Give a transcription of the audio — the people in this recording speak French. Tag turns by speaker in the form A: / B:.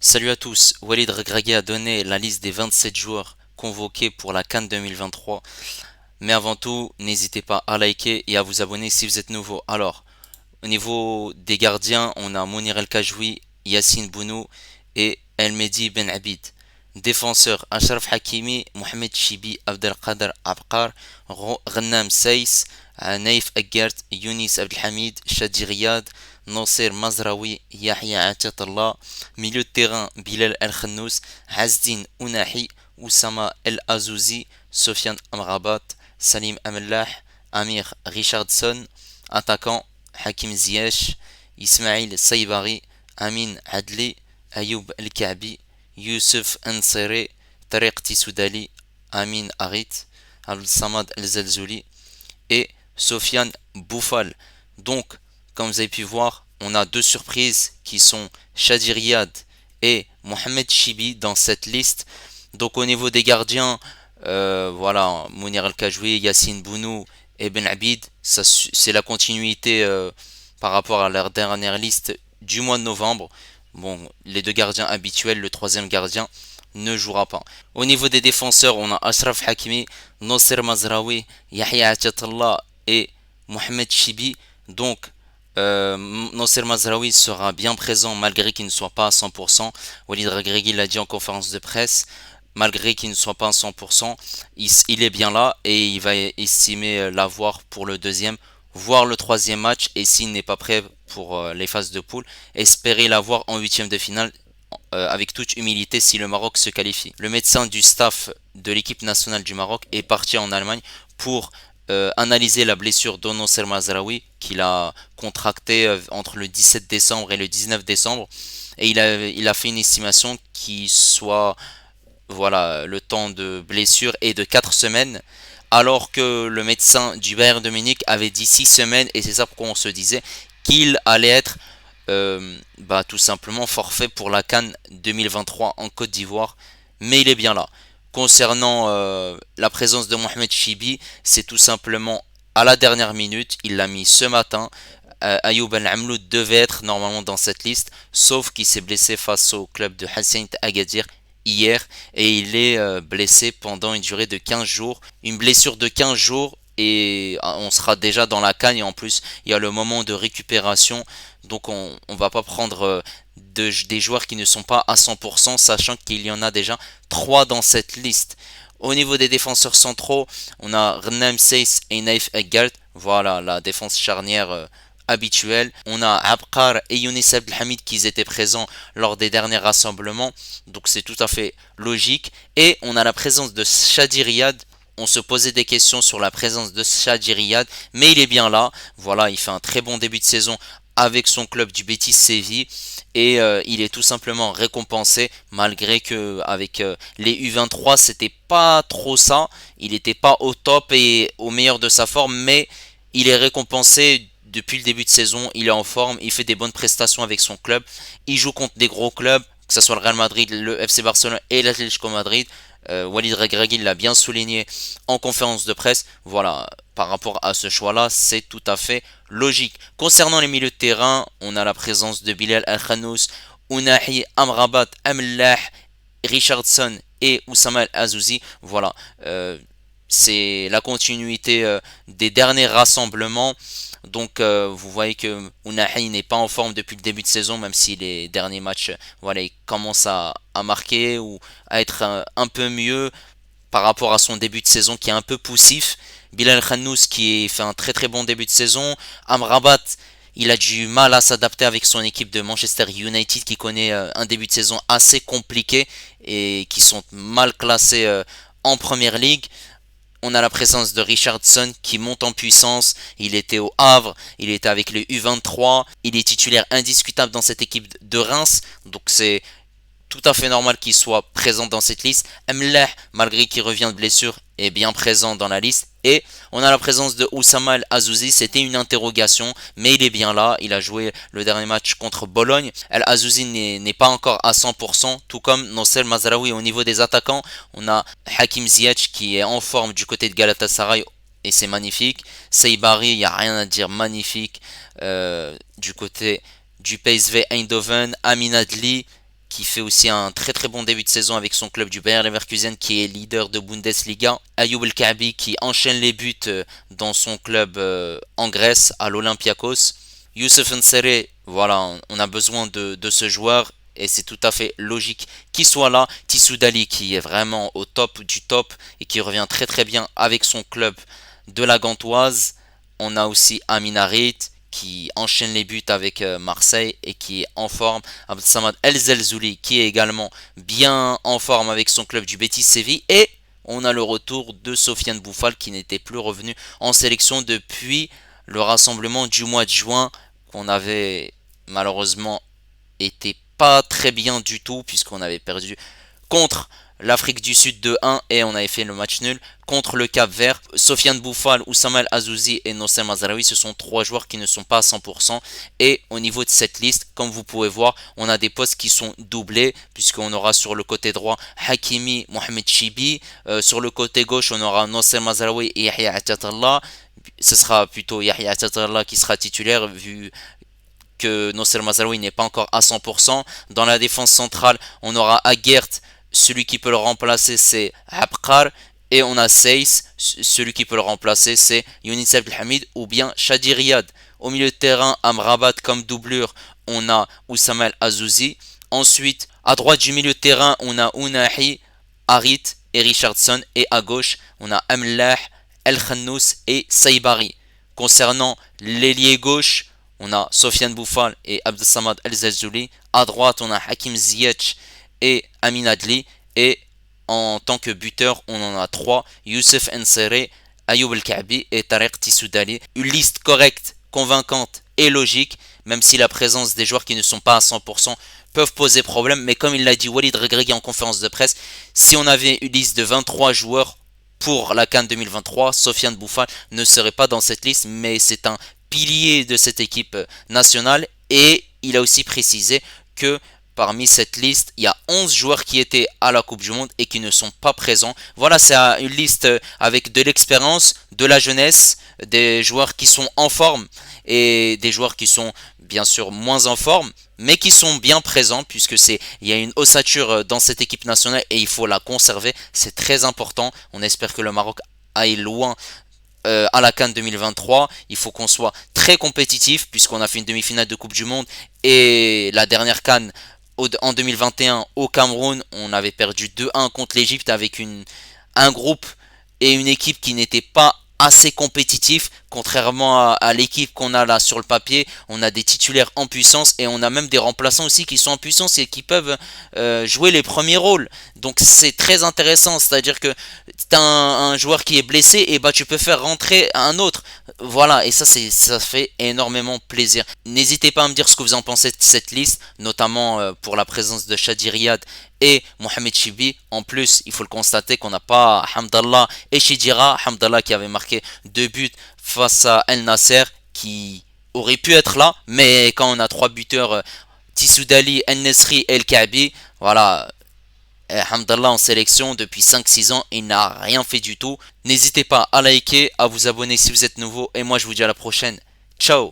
A: Salut à tous, Walid Regragui a donné la liste des 27 joueurs convoqués pour la CAN 2023. Mais avant tout, n'hésitez pas à liker et à vous abonner si vous êtes nouveau. Alors, au niveau des gardiens, on a Mounir El Kajoui, Yassine Bounou et El Mehdi Ben Abid. Défenseurs, Ashraf Hakimi, Mohamed Chibi, Abdelkader Abkar, Rennam Seiss, Naïf Aguert, Younis Abdelhamid, Shadi Riyad, Nasser Mazraoui, Yahya Atatullah. Milieu de terrain, Bilal El Khannous, Hazdin Ounahi, Oussama El Azouzi, Sofiane Amrabat, Salim Amellah, Amir Richardson. Attaquant, Hakim Ziyech, Ismail Saibari, Amin Adli, Ayoub El Kaabi, Youssef Nsere, Tariq Tissoudali, Amin Harit, Al-Samad El Zelzouli et Sofiane Boufal. Donc, comme vous avez pu voir, on a deux surprises qui sont Shadi Riyad et Mohamed Chibi dans cette liste. Donc au niveau des gardiens, voilà, Mounir Al-Kajoui, Yassine Bounou et Ben Abid, c'est la continuité par rapport à leur dernière liste du mois de novembre. Bon, les deux gardiens habituels, le troisième gardien ne jouera pas. Au niveau des défenseurs, on a Ashraf Hakimi, Nasser Mazraoui, Yahya Atatullah et Mohamed Chibi. Donc, Nasser Mazraoui sera bien présent malgré qu'il ne soit pas à 100%. Walid Regragui l'a dit en conférence de presse. Malgré qu'il ne soit pas à 100%, il est bien là et il va estimer l'avoir pour le deuxième, voire le troisième match. Et s'il n'est pas prêt pour les phases de poule, espérer l'avoir en huitième de finale avec toute humilité si le Maroc se qualifie. Le médecin du staff de l'équipe nationale du Maroc est parti en Allemagne pour analyser la blessure d'Ono Mazraoui qu'il a contractée entre le 17 décembre et le 19 décembre. Et il a fait une estimation qui soit, voilà, le temps de blessure est de 4 semaines, alors que le médecin du Bayern de Munich avait dit 6 semaines, et c'est ça pourquoi on se disait qu'il allait être tout simplement forfait pour la CAN 2023 en Côte d'Ivoire, mais il est bien là. Concernant la présence de Mohamed Chibi, c'est tout simplement à la dernière minute, il l'a mis ce matin. Ayoub El Amloud devait être normalement dans cette liste, sauf qu'il s'est blessé face au club de Hassan Agadir hier et il est blessé pendant une durée de 15 jours. Une blessure de 15 jours et on sera déjà dans la CAN et en plus il y a le moment de récupération. Donc on ne va pas prendre des joueurs qui ne sont pas à 100%, sachant qu'il y en a déjà 3 dans cette liste. Au niveau des défenseurs centraux, on a Rennam Seiss et Naïf Aguert. Voilà la défense charnière habituelle. On a Abkar et Younis Abdelhamid qui étaient présents lors des derniers rassemblements. Donc c'est tout à fait logique. Et on a la présence de Shadi Riyad. On se posait des questions sur la présence de Shadi Riyad, mais il est bien là. Voilà, il fait un très bon début de saison avec son club du Betis Séville et il est tout simplement récompensé malgré que avec les U23 c'était pas trop ça, il n'était pas au top et au meilleur de sa forme, mais il est récompensé depuis le début de saison, il est en forme, il fait des bonnes prestations avec son club, il joue contre des gros clubs, que ce soit le Real Madrid, le FC Barcelone et l'Atlético Madrid. Walid Regragui l'a bien souligné en conférence de presse. Voilà, par rapport à ce choix-là, c'est tout à fait logique. Concernant les milieux de terrain, on a la présence de Bilal Al-Khannous, Ounahi, Amrabat, Amellah, Richardson et Oussama El Azouzi. Voilà, c'est la continuité des derniers rassemblements. Donc vous voyez que Ounahi n'est pas en forme depuis le début de saison, même si les derniers matchs, voilà, il commence à marquer ou à être un peu mieux par rapport à son début de saison qui est un peu poussif. Bilal Khannous qui fait un très très bon début de saison. Amrabat, il a du mal à s'adapter avec son équipe de Manchester United qui connaît un début de saison assez compliqué et qui sont mal classés en première ligue. On a la présence de Richardson qui monte en puissance. Il était au Havre, il était avec les U23. Il est titulaire indiscutable dans cette équipe de Reims. Donc c'est tout à fait normal qu'il soit présent dans cette liste. Mleh, malgré qu'il revient de blessure, est bien présent dans la liste. Et on a la présence de Oussama El Azouzi. C'était une interrogation, mais il est bien là. Il a joué le dernier match contre Bologne. El Azouzi n'est pas encore à 100%, tout comme Nosel Mazraoui. Au niveau des attaquants, on a Hakim Ziyech qui est en forme du côté de Galatasaray. Et c'est magnifique. Seibari, il n'y a rien à dire, magnifique. Du côté du PSV Eindhoven, Amin Adli, qui fait aussi un très très bon début de saison avec son club du Bayer Leverkusen qui est leader de Bundesliga. Ayoub El Kaabi qui enchaîne les buts dans son club en Grèce à l'Olympiakos. Youssef N'Sery, voilà, on a besoin de ce joueur et c'est tout à fait logique qu'il soit là. Tissou Dali qui est vraiment au top du top et qui revient très très bien avec son club de la Gantoise. On a aussi Amin Harit qui enchaîne les buts avec Marseille et qui est en forme. Abdelsamad El Zelzouli qui est également bien en forme avec son club du Betis Séville. Et on a le retour de Sofiane Bouffal qui n'était plus revenu en sélection depuis le rassemblement du mois de juin qu'on avait malheureusement été pas très bien du tout puisqu'on avait perdu contre l'Afrique du Sud 2-1 et on avait fait le match nul contre le Cap Vert. Sofiane Bouffal, Oussama El Azouzi et Nosser Mazraoui, ce sont trois joueurs qui ne sont pas à 100%. Et au niveau de cette liste, comme vous pouvez voir, on a des postes qui sont doublés puisqu'on aura sur le côté droit Hakimi, Mohamed Chibi. Sur le côté gauche, on aura Nosser Mazraoui et Yahya Attatallah. Ce sera plutôt Yahya Attatallah qui sera titulaire vu que Nosser Mazraoui n'est pas encore à 100%. Dans la défense centrale, on aura Aguert. Celui qui peut le remplacer, c'est Abkar. Et on a Seyss. Celui qui peut le remplacer, c'est Younis Abdelhamid ou bien Shadi Riyad. Au milieu de terrain, Amrabat comme doublure, on a Oussama El Azouzi. Ensuite, à droite du milieu de terrain, on a Ounahi, Harit et Richardson. Et à gauche, on a Amlah, El Khannous et Saibari. Concernant l'ailier gauche, on a Sofiane Bouffal et Abdelsamad El Zelzouli. À droite, on a Hakim Ziyech et Amin Adli. Et en tant que buteur, on en a trois. Youssef N'Sery, Ayoub El Kaabi et Tariq Tissou Dali. Une liste correcte, convaincante et logique, même si la présence des joueurs qui ne sont pas à 100% peuvent poser problème. Mais comme il l'a dit Walid Regragui en conférence de presse, si on avait une liste de 23 joueurs pour la CAN 2023, Sofiane Bouffal ne serait pas dans cette liste, mais c'est un pilier de cette équipe nationale. Et il a aussi précisé que parmi cette liste, il y a 11 joueurs qui étaient à la Coupe du Monde et qui ne sont pas présents. Voilà, c'est une liste avec de l'expérience, de la jeunesse, des joueurs qui sont en forme et des joueurs qui sont bien sûr moins en forme, mais qui sont bien présents puisque il y a une ossature dans cette équipe nationale et il faut la conserver. C'est très important. On espère que le Maroc aille loin à la CAN 2023. Il faut qu'on soit très compétitif puisqu'on a fait une demi-finale de Coupe du Monde et la dernière CAN en 2021 au Cameroun, on avait perdu 2-1 contre l'Égypte avec un groupe et une équipe qui n'était pas assez compétitif, contrairement à l'équipe qu'on a là sur le papier. On a des titulaires en puissance et on a même des remplaçants aussi qui sont en puissance et qui peuvent jouer les premiers rôles. Donc c'est très intéressant, c'est-à-dire que tu as un joueur qui est blessé et bah tu peux faire rentrer un autre. Voilà, et ça fait énormément plaisir. N'hésitez pas à me dire ce que vous en pensez de cette liste, notamment pour la présence de Shadi Riyad et Mohamed Chibi. En plus, il faut le constater qu'on n'a pas Hamdallah et Chidira. Hamdallah qui avait marqué 2 buts face à El Nasser, qui aurait pu être là, mais quand on a 3 buteurs, Tissou Dali, El Nesri et El Kaabi, voilà, Hamdallah en sélection depuis 5-6 ans, il n'a rien fait du tout. N'hésitez pas à liker, à vous abonner si vous êtes nouveau, et moi je vous dis à la prochaine. Ciao!